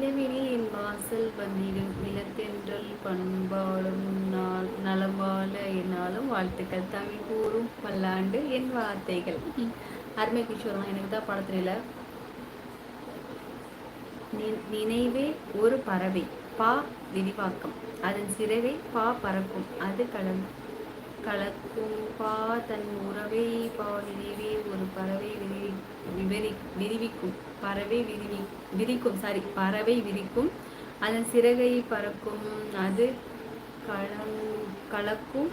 நிலவினில் என் வாசல் வந்திடும் நிலத்தென்றல் பண்பாடும் நலம்பால என்னாலும் வாழ்த்துக்கள் தமிழ் கூறும் பல்லாண்டு என் வார்த்தைகள். அருமை கிஷோரம் எனக்கு தான் படத்துல நினைவே ஒரு பறவை பா விரிவாக்கம் அதன் சிறகை பா பறக்கும் அது கலக்கும் பா தன் உறவை பா நினைவே ஒரு பறவை விரிவிக்கும் பறவை விரிக்கும் பறவை விரிக்கும் அதன் சிறகை பறக்கும் அது கலக்கும்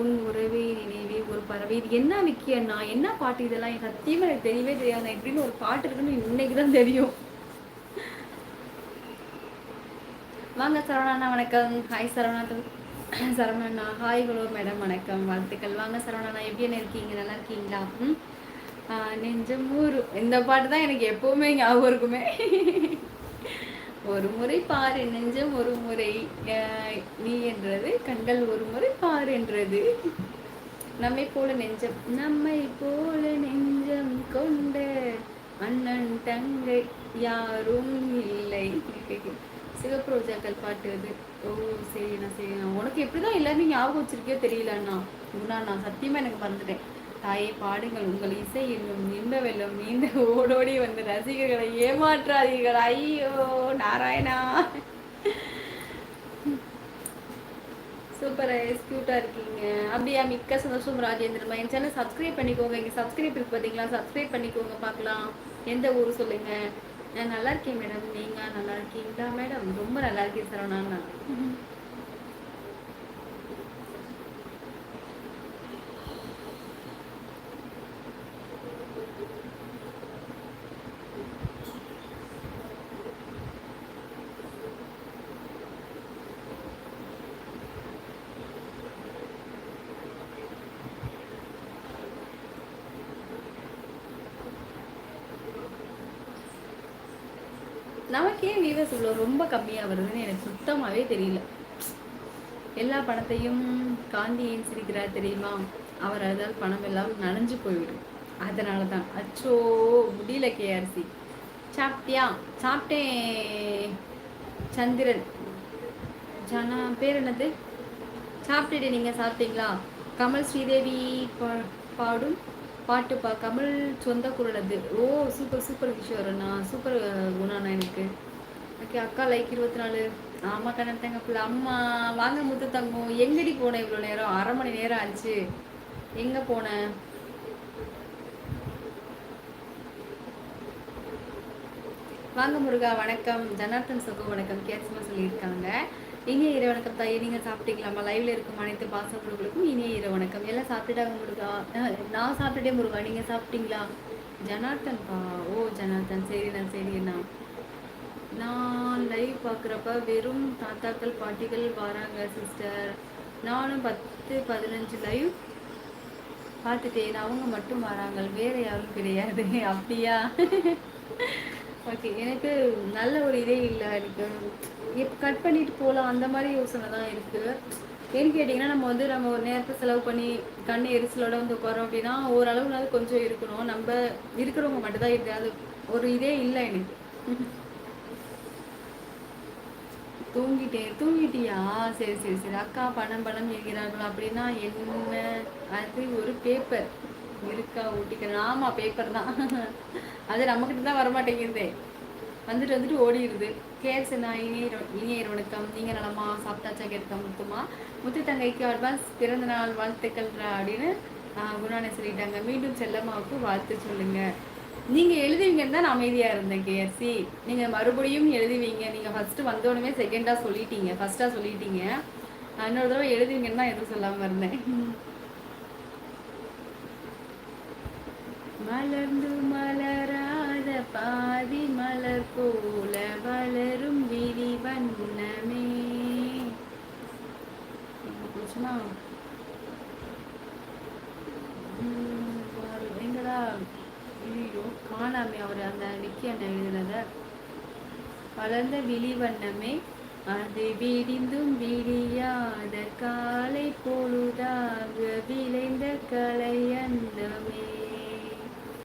உன் உறவை நினைவே ஒரு பறவை. இது என்ன விக்கியண்ணா, என்ன பாட்டு இதெல்லாம்? எனக்கு சத்தியமா எனக்கு தெரியவே தெரியாது. எப்படின்னு ஒரு பாட்டு இருக்குன்னு இன்னைக்குதான் தெரியும். வாங்க சரவணா, வணக்கம். Hi Saravana hi hello madam, வணக்கம், வாழ்த்துக்கள். வாங்க சரவணா, எப்படி என்ன இருக்கீங்க? நல்லா இருக்கீங்களா? நெஞ்சம் ஊரு இந்த பாட்டு தான் எனக்கு எப்பவுமே ஞாபகம் இருக்குமே. ஒரு முறை பாரு நெஞ்சம் ஒரு முறை நீ என்றது, கண்கள் ஒரு முறை பாரு என்றது. நம்மை போல நெஞ்சம் கொண்ட அண்ணன் தங்கை யாரும் இல்லை. சிவப்பு ரோஜாக்கள் பாட்டு அது. ஓ சரிண்ணா. உனக்கு எப்படிதான் எல்லாருமே ஞாபகம் வச்சிருக்கியோ தெரியல அண்ணா. நான் சத்தியமா எனக்கு மறந்துட்டேன். தாயை பாடுங்கள், உங்கள் இசை என்னும் இன்ப வெள்ளம் நீண்ட ஓடோடி வந்து ரசிகர்களை ஏமாற்றாதீர்கள். ஐயோ நாராயணா, சூப்பர் கியூட்டா இருக்கீங்க. அப்படியா, மிக்க சந்தோஷம் ராஜேந்திரமா. என் சேனல் சப்ஸ்கிரைப் பண்ணிக்கோங்க. இங்க சப்ஸ்கிரைப் இருக்கு பாத்தீங்களா, சப்ஸ்கிரைப் பண்ணிக்கோங்க. பார்க்கலாம் எந்த ஊர் சொல்லுங்க. நான் நல்லா இருக்கேன் மேடம், நீங்க நல்லா இருக்கீங்களா மேடம்? ரொம்ப நல்லா இருக்கேன் சரவணா. நமக்கே வீவர்ஸ் இவ்வளோ ரொம்ப கம்மியாக வருதுன்னு எனக்கு சுத்தமாகவே தெரியல. எல்லா பணத்தையும் காந்தி ஏன் சிரிக்கிறார் தெரியுமா? அவர் அதால் பணம் எல்லாம் நனைஞ்சு போய்விடும். அதனால தான். அச்சோ முடியல கேஆர்சி. சாப்பிட்டியா? சாப்பிட்டேன் சந்திரன். ஜனா பேர் என்னது? சாப்பிட்டுட்டு நீங்கள் சாப்பிட்டீங்களா? கமல் ஸ்ரீதேவி பாடும் பாட்டுப்பா. கமல் சொந்த குரல் அது. ஓ சூப்பர் கிஷோரண்ணா, சூப்பர் குணாண்ணா எனக்கு. ஓகே அக்கா லைக் 24. ஆமா கண்ணத்தாங்க பிள்ளை. அம்மா வாங்க முத்து தங்கம். எங்கடி போனேன் இவ்வளோ நேரம்? 1/2 மணி நேரம் ஆச்சு. எங்க போனேன்? வாங்க முருகா, வணக்கம். ஜனார்த்தன் சகோ வணக்கம். கேட்சுமா சொல்லியிருக்காங்க. இனிய இரவு வணக்கம் தாயே. நீங்க சாப்பிட்டீங்களாமா? லைவ்ல இருக்கும் அனைத்து பாசங்களுக்கும் இனிய இரவு வணக்கம். எல்லாம் சாப்பிட்டுட்டாங்க முருகா. நான் சாப்பிட்டுட்டே முருகா, நீங்க சாப்பிட்டீங்களா? ஜனார்த்தன் பா. ஓ ஜனார்த்தன், சரிண்ணா. நான் லைவ் பார்க்குறப்ப வெறும் தாத்தாக்கள் பாட்டிகள் வராங்க சிஸ்டர். நானும் 10-15 லைவ் பார்த்துட்டேன். அவங்க மட்டும் வராங்க, வேற யாரும் கிடையாது. அப்படியா? ஓகே, எனக்கு நல்ல ஒரு இதே இல்லை. எனக்கு இப்போ கட் பண்ணிட்டு போகலாம் அந்த மாதிரி யோசனை தான் இருக்குது. ஏன்னு கேட்டிங்கன்னா, நம்ம ஒரு நேரத்தை செலவு பண்ணி கண் எரிச்சலோட உட்காரோம் அப்படின்னா ஓரளவுனாவது கொஞ்சம் இருக்கணும். நம்ம இருக்கிறவங்க மட்டும்தான் இருக்குது. அது ஒரு இதே இல்லை எனக்கு. தூங்கிட்டியா? சரி. அக்கா பணம் இருக்கிறார்களா அப்படின்னா என்ன? அது ஒரு பேப்பர் இருக்கா ஊட்டிக்கிறேன். ஆமா பேப்பர் தான். அது நம்மக்கிட்ட தான் வரமாட்டேங்குது, வந்துட்டு ஓடிடுது. கேட்ஸ் நான் இனிய வணக்கம். நீங்கள் நலமா? சாப்பிட்டாச்சா கேட்க முத்துமா. முத்து தங்கைக்கு அட்வான்ஸ் பிறந்த நாள் வாழ்த்துக்கள் அப்படின்னு குணானே சொல்லிட்டாங்க. மீண்டும் செல்லம்மாவுக்கு வாழ்த்து சொல்லுங்க. நீங்கள் எழுதுவீங்கன்னு தான் நான் அமைதியாக இருந்தேன் கேஆர்சி. நீங்கள் மறுபடியும் எழுதுவீங்க. நீங்கள் ஃபஸ்ட்டு வந்தோடனே ஃபஸ்ட்டாக சொல்லிட்டீங்க. இன்னொரு தடவை எழுதுவீங்கன்னு தான் எதுவும் சொல்லாமல் இருந்தேன். மலர்ந்து மலராத பாதி மலர் போல வளரும் விழி வண்ணமே. எங்கடா ஐயோ காணாமே அவர் அந்த விக்கி அண்ணன் எழுதுனத. வளர்ந்த விழி வண்ணமே அது விடிந்தும் விடியாத காலை பொழுதாக விளைந்த கலை அந்தமே.